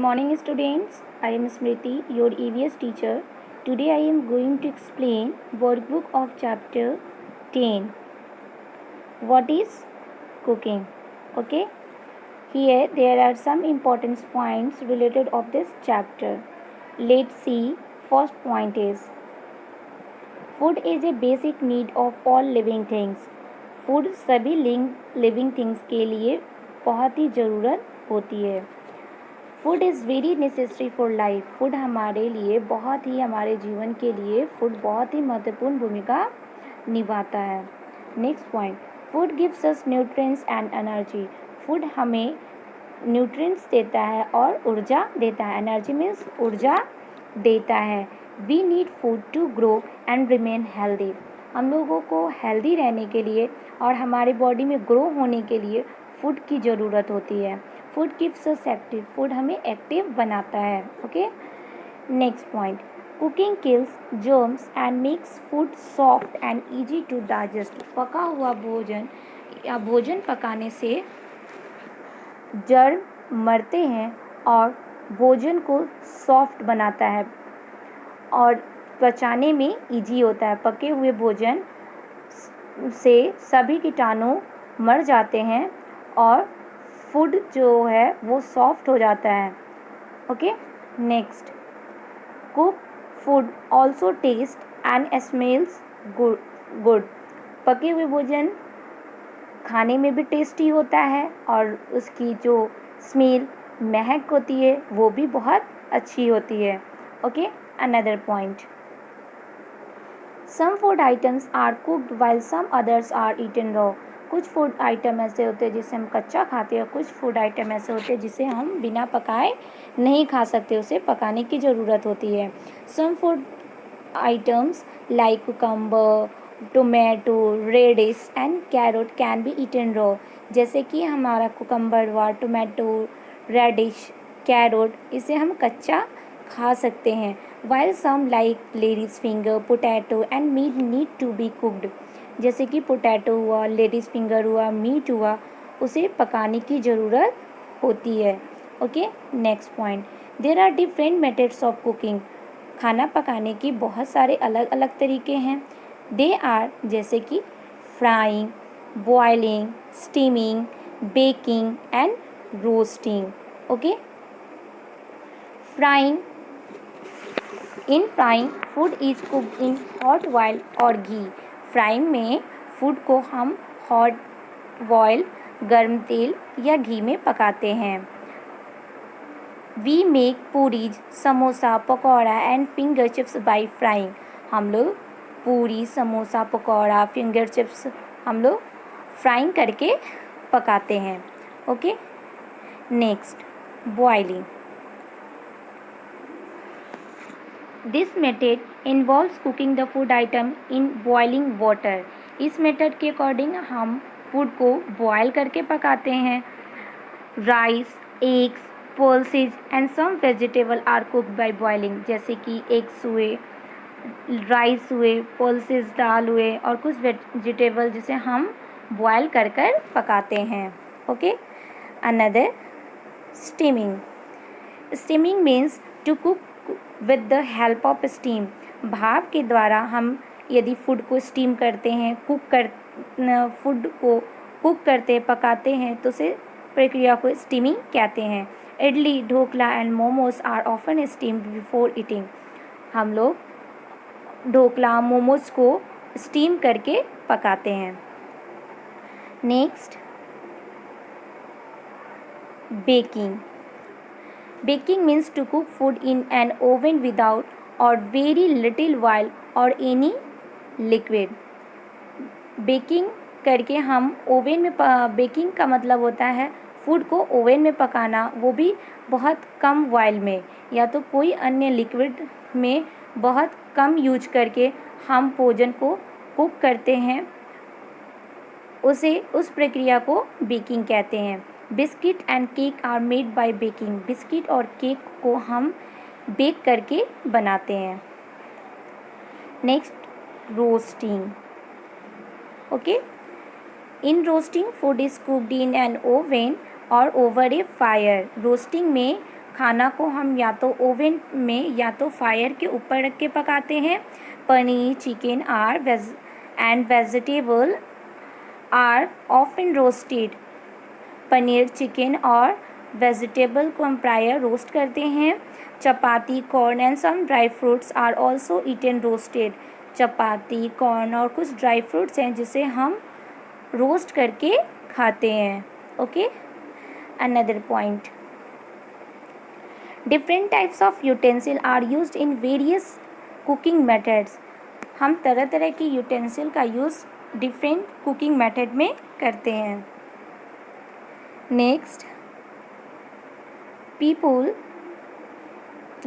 Morning students, I am Smriti, your EVS teacher. Today I am going to explain workbook of chapter 10. What is cooking? Okay. Here there are some important points related of this chapter. Let's see. First point is food is a basic need of all living things. Food सभी living things के लिए बहुत ही ज़रूरत होती है. Food is very necessary for life. Food हमारे लिए बहुत ही हमारे जीवन के लिए फूड बहुत ही महत्वपूर्ण भूमिका निभाता है. Next point, food gives us nutrients and energy. Food हमें न्यूट्रिएंट्स देता है और ऊर्जा देता है. एनर्जी मीन्स ऊर्जा देता है. We need food to grow and remain healthy. हम लोगों को हेल्दी रहने के लिए और हमारे बॉडी में ग्रो होने के लिए फूड की ज़रूरत होती है. Food keeps us active. Food हमें एक्टिव बनाता है. Okay. Next point, cooking kills germs and makes food soft and easy to digest. पका हुआ भोजन या भोजन पकाने से जर्म मरते हैं और भोजन को सॉफ्ट बनाता है और पचाने में ईजी होता है. पके हुए भोजन से सभी कीटाणु मर जाते हैं और फूड जो है वो सॉफ्ट हो जाता है. Okay. Next, cook food also taste and smells good. पके हुए भोजन खाने में भी टेस्टी होता है और उसकी जो स्मेल महक होती है वो भी बहुत अच्छी होती है. Okay. Another point, some food items are cooked while some others are eaten raw. कुछ फूड आइटम ऐसे होते हैं जिसे हम कच्चा खाते हैं, कुछ फूड आइटम ऐसे होते हैं जिसे हम बिना पकाए नहीं खा सकते, उसे पकाने की ज़रूरत होती है. Some food items like cucumber, tomato, radish and carrot can be eaten raw. जैसे कि हमारा कुकम्बर हुआ, टोमेटो, रेडिश, कैरोट, इसे हम कच्चा खा सकते हैं. While some like ladies finger, potato and meat need to be cooked. जैसे कि पोटैटो हुआ, लेडीज़ फिंगर हुआ, मीट हुआ, उसे पकाने की ज़रूरत होती है. Okay. Next point, there are different methods of cooking. खाना पकाने की बहुत सारे अलग अलग तरीके हैं. दे आर जैसे कि frying, boiling, steaming, baking and roasting. Okay. Frying, in frying food is cooked in hot oil और घी. फ्राइंग में फूड को हम हॉट ऑयल, गर्म तेल या घी में पकाते हैं. We make puris, samosa, pakora and finger chips by frying. हम लोग पूरी, समोसा, पकौड़ा, फिंगर चिप्स हम लोग फ्राइंग करके पकाते हैं. Okay. Next, boiling. This method involves cooking the food item in boiling water. इस मेथड के अकॉर्डिंग हम फूड को बॉयल करके पकाते हैं. Rice, eggs, pulses and some vegetable are cooked by boiling. जैसे कि एग्स हुए, राइस हुए, पल्सेज दाल हुए और कुछ वेजिटेबल जिसे हम बॉयल कर कर पकाते हैं. Okay. Another, steaming. Steaming means to cook with the help of steam. भाप के द्वारा हम यदि फूड को स्टीम करते हैं, फूड को कुक करते हैं, पकाते हैं, तो उसे प्रक्रिया को स्टीमिंग कहते हैं. Idli, dhokla and momos are often steamed before eating. हम लोग ढोकला, मोमोज को स्टीम करके पकाते हैं. Next, baking. Baking means to cook food in an oven without or very little oil or any liquid. Baking करके हम ओवन में बेकिंग का मतलब होता है फूड को ओवन में पकाना, वो भी बहुत कम ऑयल में या तो कोई अन्य लिक्विड में बहुत कम यूज करके हम भोजन को कुक करते हैं, उस प्रक्रिया को बेकिंग कहते हैं. Biscuit and cake are made by baking. Biscuit और केक को हम बेक करके बनाते हैं. Next, roasting. Okay. In roasting food is cooked in an oven और ओवर ए फायर. रोस्टिंग में खाना को हम या तो ओवन में या तो फायर के ऊपर रख के पकाते हैं। Paneer, chicken and vegetable are often roasted. Paneer, chicken और वेजिटेबल को हम प्रायर रोस्ट करते हैं। Chapati, corn and some dry fruits are also eaten roasted. Chapati, corn और कुछ ड्राई फ्रूट्स हैं जिसे हम रोस्ट करके खाते हैं। Okay, another point, different types of utensil are used in various cooking methods. हम तरह तरह की यूटेंसिल का यूज़ डिफरेंट कुकिंग मेथड में करते हैं। Next, people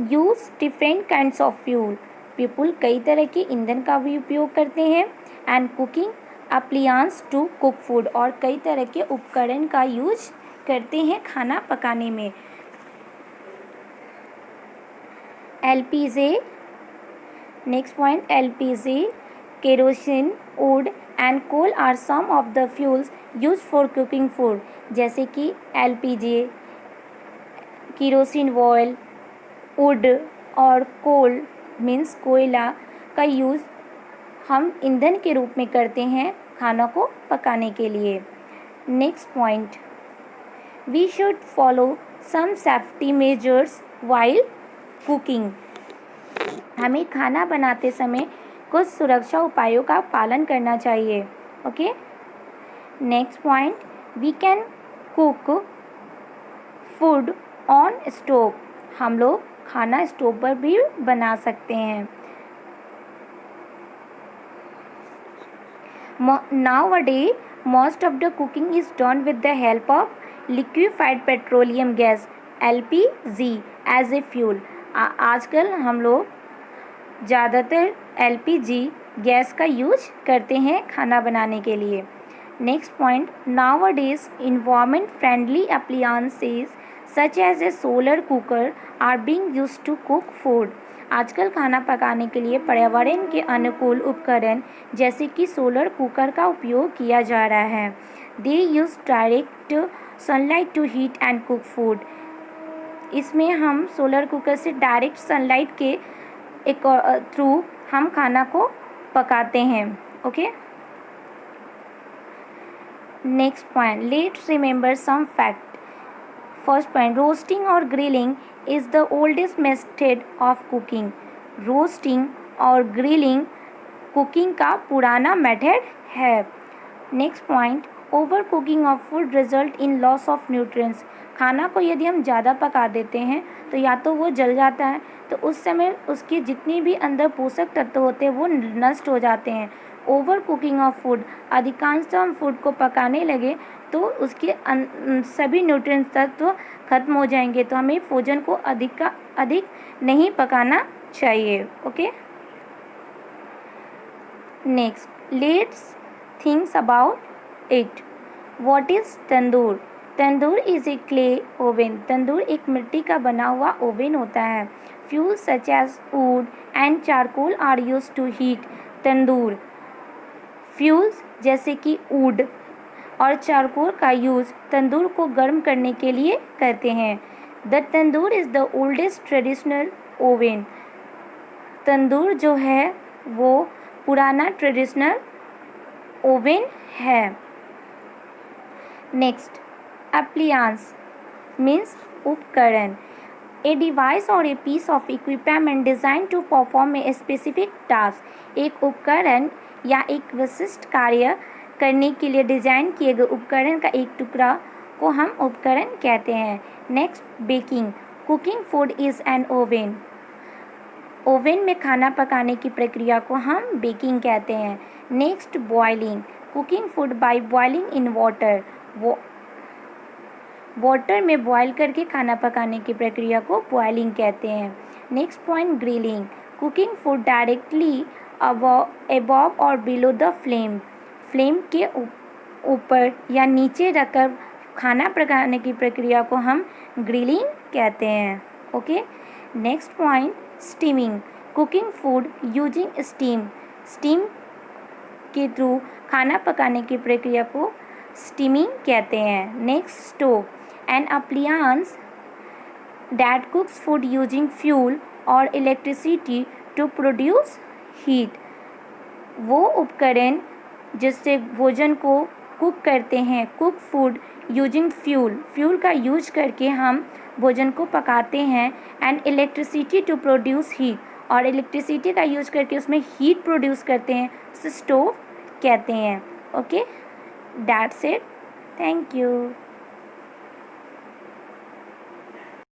use different kinds of fuel. People कई तरह के ईंधन का भी उपयोग करते हैं। And cooking appliances to cook food, और कई तरह के उपकरण का यूज करते हैं खाना पकाने में। LPG, next point, LPG, kerosene, wood and coal are some of the fuels use for cooking food. जैसे कि एलपीजी, केरोसिन ऑयल, वुड और कोल मीन्स कोयला का यूज़ हम ईंधन के रूप में करते हैं खाना को पकाने के लिए। Next point, we should follow some safety measures while cooking. हमें खाना बनाते समय कुछ सुरक्षा उपायों का पालन करना चाहिए। Okay, next point, we can cook food on stove. हम लोग खाना स्टोव पर भी बना सकते हैं। Nowadays, most of the cooking is done with the help of liquefied petroleum gas (LPG) as a fuel. आजकल हम लोग ज़्यादातर LPG गैस का यूज करते हैं खाना बनाने के लिए। Next point, nowadays environment friendly appliances such as a solar cooker are being used to cook food. आजकल खाना पकाने के लिए पर्यावरण के अनुकूल उपकरण जैसे कि सोलर कुकर का उपयोग किया जा रहा है। They use direct sunlight to heat and cook food. इसमें हम सोलर कुकर से डायरेक्ट सनलाइट के थ्रू हम खाना को पकाते हैं। Okay, next point, let's remember some fact. First point, roasting और grilling is the oldest method of cooking. Roasting और ग्रिलिंग कुकिंग का पुराना मेथड है। Next point, over cooking of food result in loss of nutrients. खाना को यदि हम ज़्यादा पका देते हैं तो या तो वो जल जाता है, तो उस समय उसके जितने भी अंदर पोषक तत्व होते हैं वो नष्ट हो जाते हैं। ओवर कुकिंग ऑफ फूड, अधिकांशतः हम फूड को पकाने लगे तो उसके सभी न्यूट्रिएंट तत्व खत्म हो जाएंगे, तो हमें भोजन को अधिक नहीं पकाना चाहिए। Okay, next, let's thinks about it. What is tandoor? Tandoor is a clay oven. Tandoor एक मिट्टी का बना हुआ ओवन होता है। Fuel such as wood and charcoal are used to heat tandoor. Fuels जैसे कि वुड और चारकोल का यूज़ तंदूर को गर्म करने के लिए करते हैं। The tandoor is the oldest traditional oven. Tandoor जो है वो पुराना ट्रेडिशनल ओवन है। नेक्स्ट, एप्लियंस मीन्स उपकरण। A device or a piece of equipment design to perform a specific task. एक उपकरण या एक विशिष्ट कार्य करने के लिए डिज़ाइन किए गए उपकरण का एक टुकड़ा को हम उपकरण कहते हैं। Next, baking. Cooking food is an oven. Oven में खाना पकाने की प्रक्रिया को हम बेकिंग कहते हैं। Next, boiling. Cooking food by boiling in water. Water में बॉयल करके खाना पकाने की प्रक्रिया को बॉइलिंग कहते हैं। Next point, grilling. Cooking food directly above और बिलो द फ्लेम। फ्लेम के ऊपर या नीचे रखकर खाना पकाने की प्रक्रिया को हम ग्रिलिंग कहते हैं। Okay, next point, steaming. Cooking food using steam. Steam के थ्रू खाना पकाने की प्रक्रिया को स्टीमिंग कहते हैं। Next, stove. An appliance that cooks food using fuel or electricity to produce heat. वो उपकरण जिससे भोजन को कुक करते हैं, कुक फूड यूजिंग फ्यूल का यूज करके हम भोजन को पकाते हैं, and electricity to produce heat, और इलेक्ट्रिसिटी का यूज करके उसमें हीट प्रोड्यूस करते हैं, उसे स्टोव कहते हैं. Okay, that's it. Thank you.